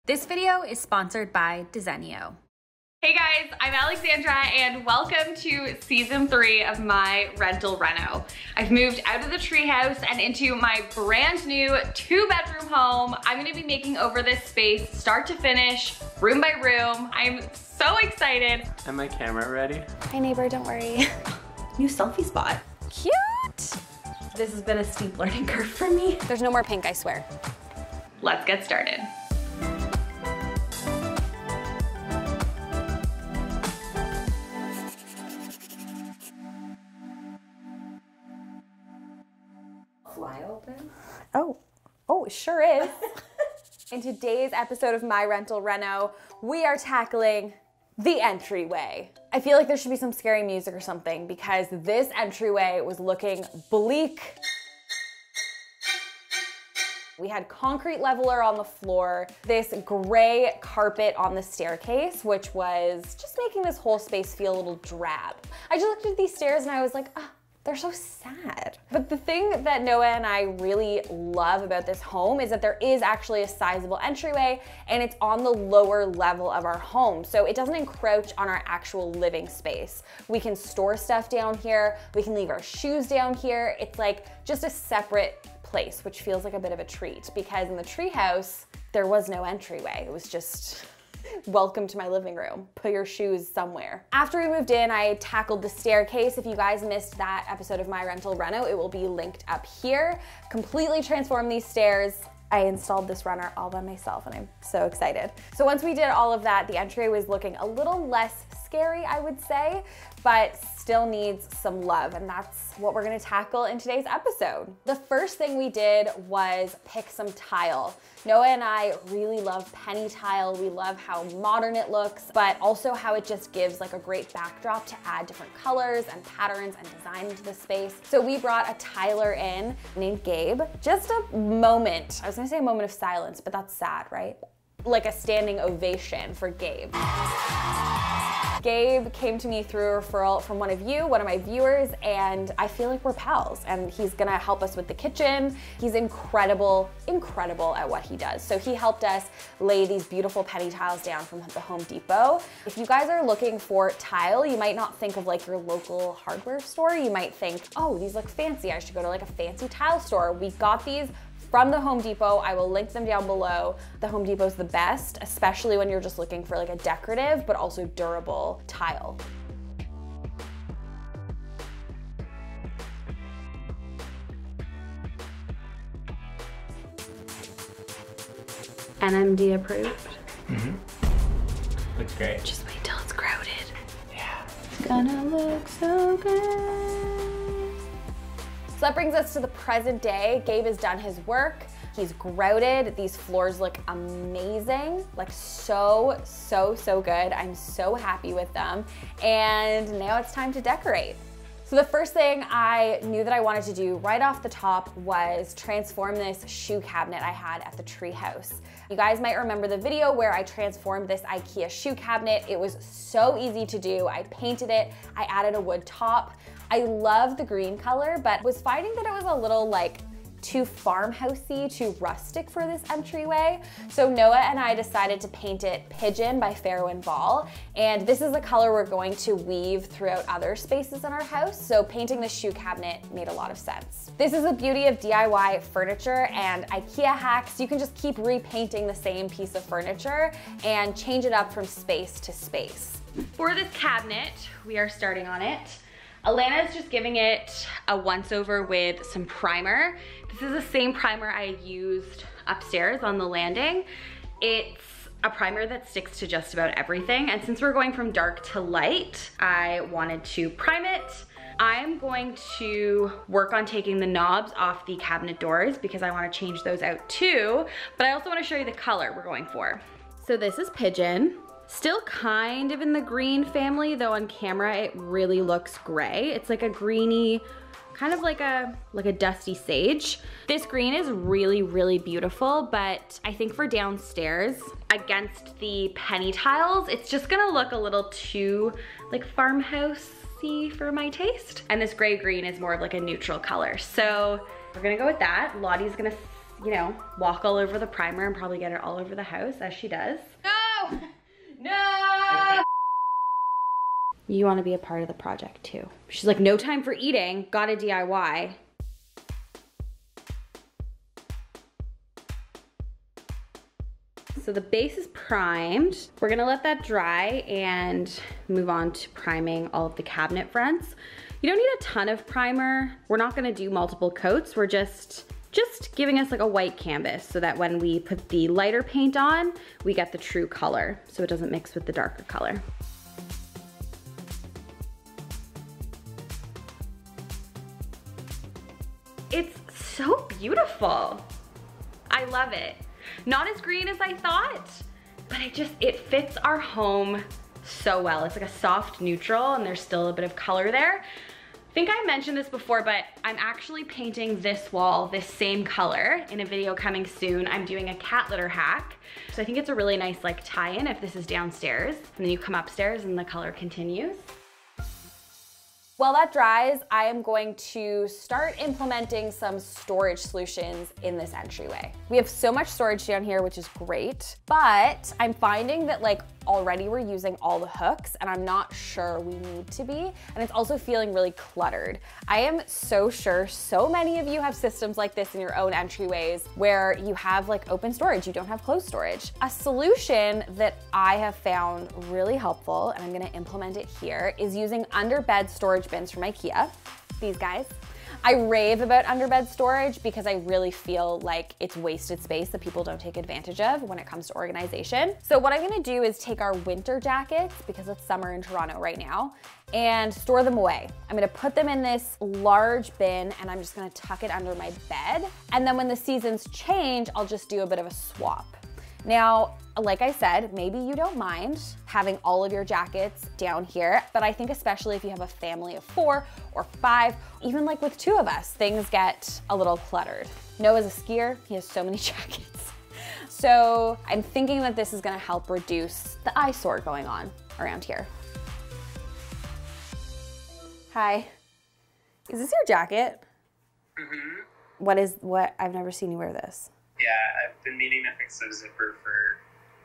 This video is sponsored by Desenio. Hey guys, I'm Alexandra and welcome to season 3 of My Rental Reno. I've moved out of the treehouse and into my brand new 2-bedroom home. I'm gonna be making over this space start to finish, room by room. I'm so excited. Is my camera ready? Hi neighbor, don't worry. New selfie spot. Cute! This has been a steep learning curve for me. There's no more pink, I swear. Let's get started. Fly open? Oh, it sure is. In today's episode of My Rental Reno, we are tackling the entryway. I feel like there should be some scary music or something because this entryway was looking bleak. We had concrete leveler on the floor, this gray carpet on the staircase, which was just making this whole space feel a little drab. I just looked at these stairs and I was like, they're so sad. But the thing that Noah and I really love about this home is that there is actually a sizable entryway and it's on the lower level of our home. So it doesn't encroach on our actual living space. We can store stuff down here. We can leave our shoes down here. It's like just a separate place, which feels like a bit of a treat because in the treehouse, there was no entryway. It was just, welcome to my living room. Put your shoes somewhere. After we moved in, I tackled the staircase. If you guys missed that episode of My Rental Reno, it will be linked up here. Completely transformed these stairs. I installed this runner all by myself and I'm so excited. So once we did all of that, the entryway was looking a little less scary, I would say, but still needs some love, and that's what we're gonna tackle in today's episode. The first thing we did was pick some tile. Noah and I really love penny tile. We love how modern it looks, but also how it just gives like a great backdrop to add different colors and patterns and design into the space. So we brought a tiler in named Gabe. Just a moment, I was gonna say a moment of silence, but that's sad, right? Like a standing ovation for Gabe. Gabe came to me through a referral from one of my viewers, and I feel like we're pals, and he's gonna help us with the kitchen. He's incredible at what he does. So he helped us lay these beautiful penny tiles down from the Home Depot. If you guys are looking for tile, you might not think of like your local hardware store. You might think, oh, these look fancy. I should go to like a fancy tile store. We got these from the Home Depot. I will link them down below. The Home Depot's the best, especially when you're just looking for like a decorative but also durable tile. NMD approved. Looks great. Just wait till it's crowded. Yeah. It's gonna look so good. So that brings us to the present day. Gabe has done his work. He's grouted. These floors look amazing, like so good. I'm so happy with them. And now it's time to decorate. So the first thing I knew that I wanted to do right off the top was transform this shoe cabinet I had at the treehouse. You guys might remember the video where I transformed this Ikea shoe cabinet. It was so easy to do. I painted it, I added a wood top. I love the green color, but was finding that it was a little like too farmhousey, too rustic for this entryway. So Noah and I decided to paint it Pigeon by Farrow & Ball. And this is the color we're going to weave throughout other spaces in our house. So painting the shoe cabinet made a lot of sense. This is the beauty of DIY furniture and Ikea hacks. You can just keep repainting the same piece of furniture and change it up from space to space. For this cabinet, we are starting on it. Alana's just giving it a once over with some primer. This is the same primer I used upstairs on the landing. It's a primer that sticks to just about everything. And since we're going from dark to light, I wanted to prime it. I'm going to work on taking the knobs off the cabinet doors because I want to change those out too. But I also want to show you the color we're going for. So this is Pigeon. Still kind of in the green family, though on camera it really looks gray. It's like a greeny, kind of like a dusty sage. This green is really beautiful, but I think for downstairs against the penny tiles, it's just gonna look a little too like farmhousey for my taste. And this gray green is more of like a neutral color. So we're gonna go with that. Lottie's gonna you know, walk all over the primer and probably get it all over the house as she does. No! No! You want to be a part of the project too. She's like, no time for eating, gotta DIY. So the base is primed. We're gonna let that dry and move on to priming all of the cabinet fronts. You don't need a ton of primer. We're not gonna do multiple coats. We're just giving us like a white canvas so that when we put the lighter paint on, we get the true color so it doesn't mix with the darker color. It's so beautiful. I love it. Not as green as I thought, but it fits our home so well. It's like a soft neutral and there's still a bit of color there. I think I mentioned this before, but I'm actually painting this wall this same color in a video coming soon. I'm doing a cat litter hack. So I think it's a really nice like tie-in if this is downstairs and then you come upstairs and the color continues. While that dries, I am going to start implementing some storage solutions in this entryway. We have so much storage down here, which is great, but I'm finding that like already we're using all the hooks and I'm not sure we need to be. And it's also feeling really cluttered. I am so sure so many of you have systems like this in your own entryways where you have like open storage, you don't have closed storage. A solution that I have found really helpful, and I'm gonna implement it here, is using underbed storage bins from Ikea, these guys. I rave about underbed storage because I really feel like it's wasted space that people don't take advantage of when it comes to organization. So what I'm gonna do is take our winter jackets, because it's summer in Toronto right now, and store them away. I'm gonna put them in this large bin and I'm just gonna tuck it under my bed. And then when the seasons change, I'll just do a bit of a swap. Now, like I said, maybe you don't mind having all of your jackets down here, but I think especially if you have a family of 4 or 5, even like with 2 of us, things get a little cluttered. Noah's a skier, he has so many jackets. So I'm thinking that this is gonna help reduce the eyesore going on around here. Hi, is this your jacket? Mm-hmm. I've never seen you wear this. Yeah, I've been meaning to fix the zipper for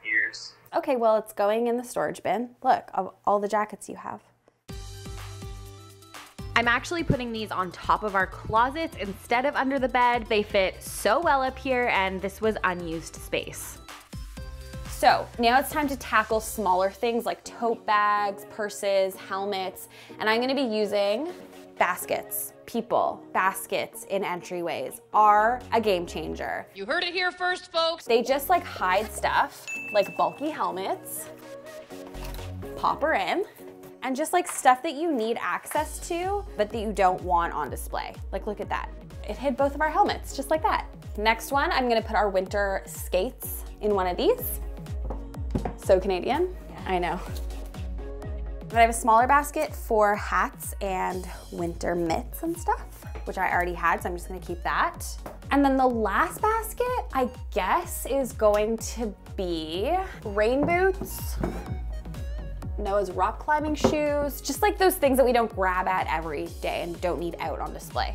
years. Okay, well, it's going in the storage bin. Look, of all the jackets you have. I'm actually putting these on top of our closets instead of under the bed. They fit so well up here and this was unused space. So now it's time to tackle smaller things like tote bags, purses, helmets, and I'm gonna be using baskets. People, baskets in entryways are a game changer. You heard it here first, folks. They just like hide stuff, like bulky helmets, pop her in, and just like stuff that you need access to, but that you don't want on display. Like look at that. It hid both of our helmets, just like that. Next one, I'm gonna put our winter skates in one of these. So Canadian, yeah. I know. But I have a smaller basket for hats and winter mitts and stuff, which I already had, so I'm just gonna keep that. And then the last basket, I guess, is going to be rain boots, Noah's rock climbing shoes, just like those things that we don't grab at every day and don't need out on display.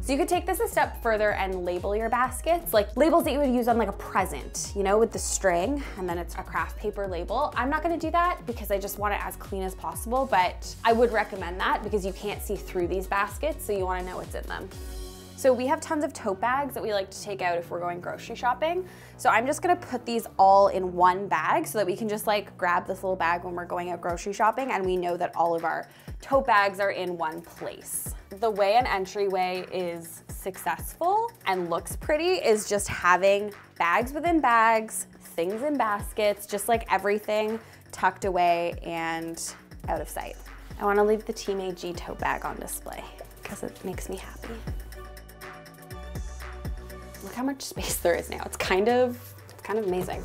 So you could take this a step further and label your baskets, like labels that you would use on like a present, you know, with the string, and then it's a craft paper label. I'm not gonna do that because I just want it as clean as possible, but I would recommend that because you can't see through these baskets, so you wanna know what's in them. So we have tons of tote bags that we like to take out if we're going grocery shopping. So I'm just gonna put these all in one bag so that we can just like grab this little bag when we're going out grocery shopping and we know that all of our tote bags are in one place. The way an entryway is successful and looks pretty is just having bags within bags, things in baskets, just like everything tucked away and out of sight. I wanna leave the Team AG tote bag on display because it makes me happy. Look how much space there is now. It's kind of amazing.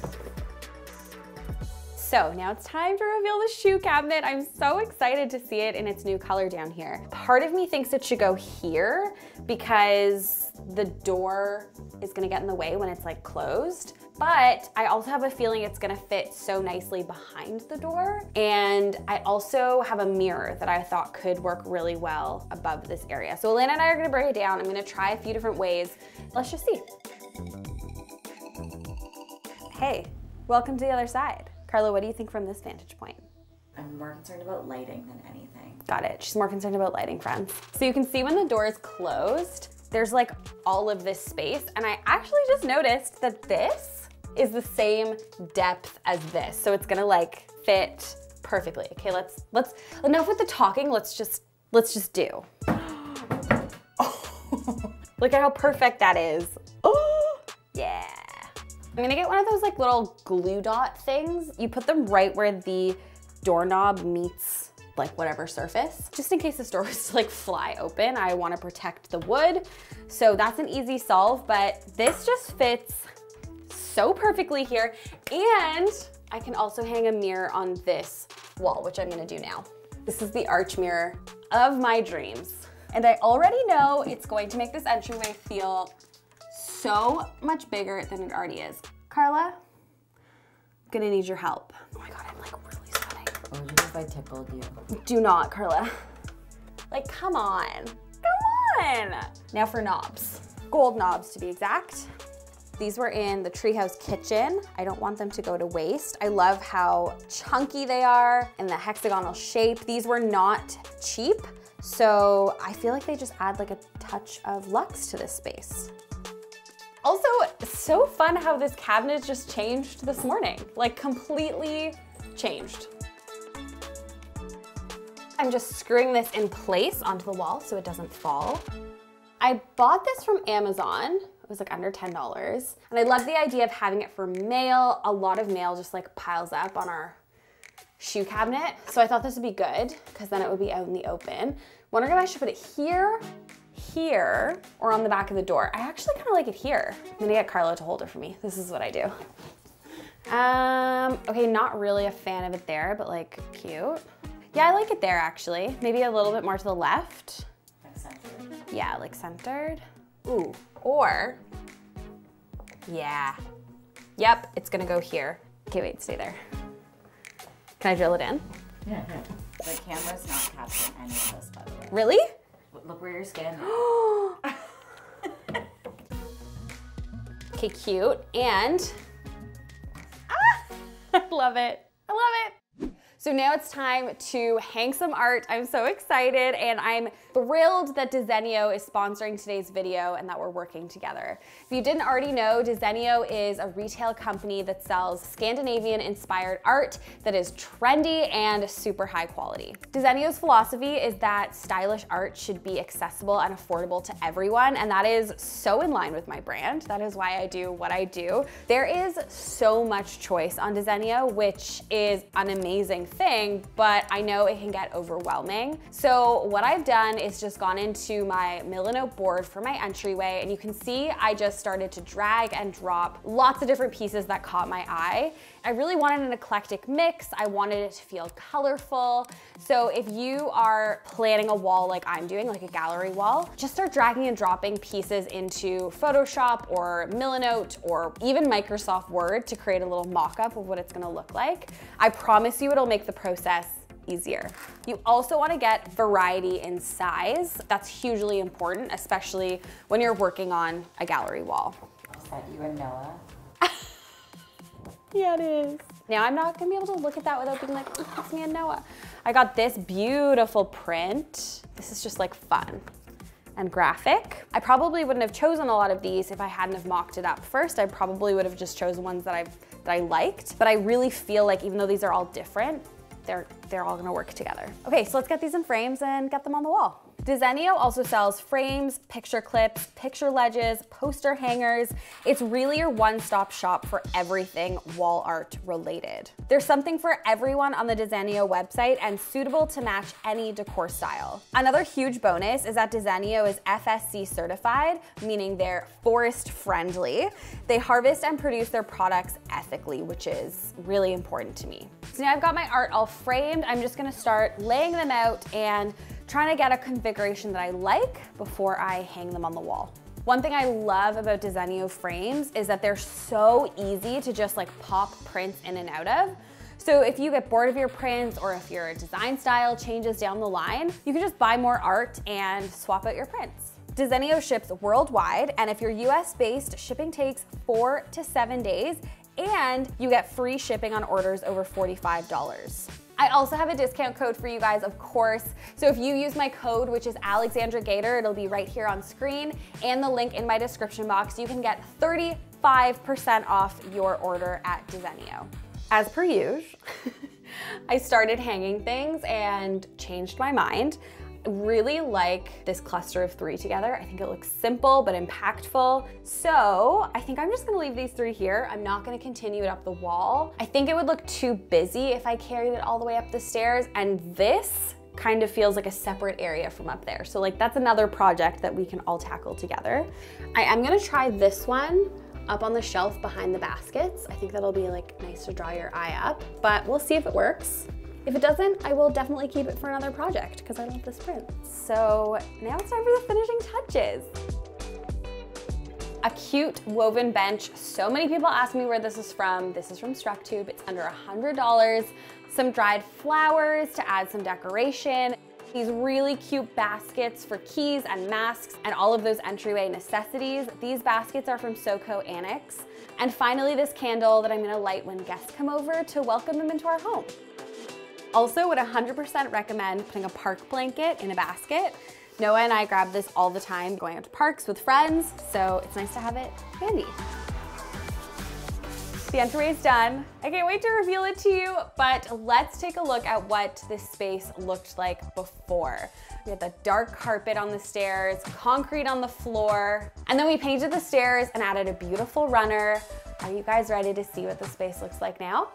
So now it's time to reveal the shoe cabinet. I'm so excited to see it in its new color down here. Part of me thinks it should go here because the door is gonna get in the way when it's like closed. But I also have a feeling it's gonna fit so nicely behind the door. And I also have a mirror that I thought could work really well above this area. So Alana and I are gonna break it down. I'm gonna try a few different ways. Let's just see. Hey, welcome to the other side. Carla, what do you think from this vantage point? I'm more concerned about lighting than anything. Got it. She's more concerned about lighting, friends. So you can see when the door is closed, there's like all of this space. And I actually just noticed that this is the same depth as this. So it's gonna like fit perfectly. Okay, let's enough with the talking. Let's just do. Oh, look at how perfect that is. Oh, yeah. I'm gonna get one of those like little glue dot things. You put them right where the doorknob meets like whatever surface. Just in case this door is to like fly open, I wanna protect the wood. So that's an easy solve, but this just fits so perfectly here. And I can also hang a mirror on this wall, which I'm gonna do now. This is the arch mirror of my dreams. And I already know it's going to make this entryway feel so much bigger than it already is. Carla, I'm gonna need your help. Oh my God, I'm like really sweating. What would you do if I tickled you? Do not, Carla. Like, come on, come on. Now for knobs. Gold knobs to be exact. These were in the Treehouse kitchen. I don't want them to go to waste. I love how chunky they are and the hexagonal shape. These were not cheap, so I feel like they just add like a touch of luxe to this space. Also, so fun how this cabinet just changed this morning, like completely changed. I'm just screwing this in place onto the wall so it doesn't fall. I bought this from Amazon. It was like under $10. And I love the idea of having it for mail. A lot of mail just like piles up on our shoe cabinet. So I thought this would be good because then it would be out in the open. Wondering if I should put it here, here, or on the back of the door. I actually kind of like it here. I'm gonna get Carlo to hold it for me. This is what I do. Okay, not really a fan of it there, but like cute. Yeah, I like it there actually. Maybe a little bit more to the left. Like centered. Yeah, like centered. Ooh, or, yeah. Yep, it's gonna go here. Okay, wait, stay there. Can I drill it in? Yeah. The camera's not capturing any of this, by the way. Really? Look where you're scanning. Okay, cute, and, I love it, I love it. So now it's time to hang some art. I'm so excited and I'm thrilled that Desenio is sponsoring today's video and that we're working together. If you didn't already know, Desenio is a retail company that sells Scandinavian inspired art that is trendy and super high quality. Desenio's philosophy is that stylish art should be accessible and affordable to everyone, and that is so in line with my brand. That is why I do what I do. There is so much choice on Desenio, which is an amazing thing, but I know it can get overwhelming. So what I've done is just gone into my Milano board for my entryway, and you can see I just started to drag and drop lots of different pieces that caught my eye. I really wanted an eclectic mix. I wanted it to feel colorful. So if you are planning a wall like I'm doing, like a gallery wall, just start dragging and dropping pieces into Photoshop or Milanote or even Microsoft Word to create a little mock-up of what it's gonna look like. I promise you it'll make the process easier. You also want to get variety in size. That's hugely important, especially when you're working on a gallery wall. Is that you and Noah? Yeah, it is. Now I'm not gonna be able to look at that without being like, oh, that's me and Noah. I got this beautiful print. This is just like fun and graphic. I probably wouldn't have chosen a lot of these if I hadn't have mocked it up first. I probably would have just chosen ones that I liked, but I really feel like even though these are all different, they're all gonna work together. Okay, so let's get these in frames and get them on the wall. Desenio also sells frames, picture clips, picture ledges, poster hangers. It's really your one-stop shop for everything wall art related. There's something for everyone on the Desenio website and suitable to match any decor style. Another huge bonus is that Desenio is FSC certified, meaning they're forest friendly. They harvest and produce their products ethically, which is really important to me. So now I've got my art all framed. I'm just gonna start laying them out and trying to get a configuration that I like before I hang them on the wall. One thing I love about Desenio frames is that they're so easy to just like pop prints in and out of. So if you get bored of your prints or if your design style changes down the line, you can just buy more art and swap out your prints. Desenio ships worldwide, and if you're US based, shipping takes 4 to 7 days, and you get free shipping on orders over $45. I also have a discount code for you guys, of course. So if you use my code, which is Alexandra Gater, it'll be right here on screen, and the link in my description box, you can get 35% off your order at Desenio. As per usual, I started hanging things and changed my mind. I really like this cluster of 3 together. I think it looks simple but impactful. So I think I'm just gonna leave these 3 here. I'm not gonna continue it up the wall. I think it would look too busy if I carried it all the way up the stairs, and this kind of feels like a separate area from up there. So like that's another project that we can all tackle together. I am gonna try this one up on the shelf behind the baskets. I think that'll be like nice to draw your eye up, but we'll see if it works. If it doesn't, I will definitely keep it for another project because I love this print. So now it's time for the finishing touches. A cute woven bench. So many people ask me where this is from. This is from StruckTube. It's under $100. Some dried flowers to add some decoration. These really cute baskets for keys and masks and all of those entryway necessities. These baskets are from SoCo Annex. And finally, this candle that I'm gonna light when guests come over to welcome them into our home. Also, would 100% recommend putting a park blanket in a basket. Noah and I grab this all the time going out to parks with friends, so it's nice to have it handy. The entryway is done. I can't wait to reveal it to you, but let's take a look at what this space looked like before. We had the dark carpet on the stairs, concrete on the floor, and then we painted the stairs and added a beautiful runner. Are you guys ready to see what the space looks like now?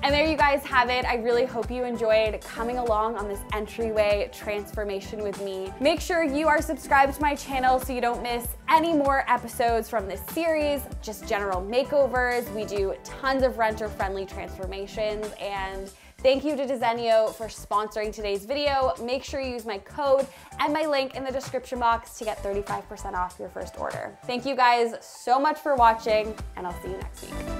And there you guys have it. I really hope you enjoyed coming along on this entryway transformation with me. Make sure you are subscribed to my channel so you don't miss any more episodes from this series, just general makeovers. We do tons of renter-friendly transformations, and thank you to Desenio for sponsoring today's video. Make sure you use my code and my link in the description box to get 35% off your first order. Thank you guys so much for watching, and I'll see you next week.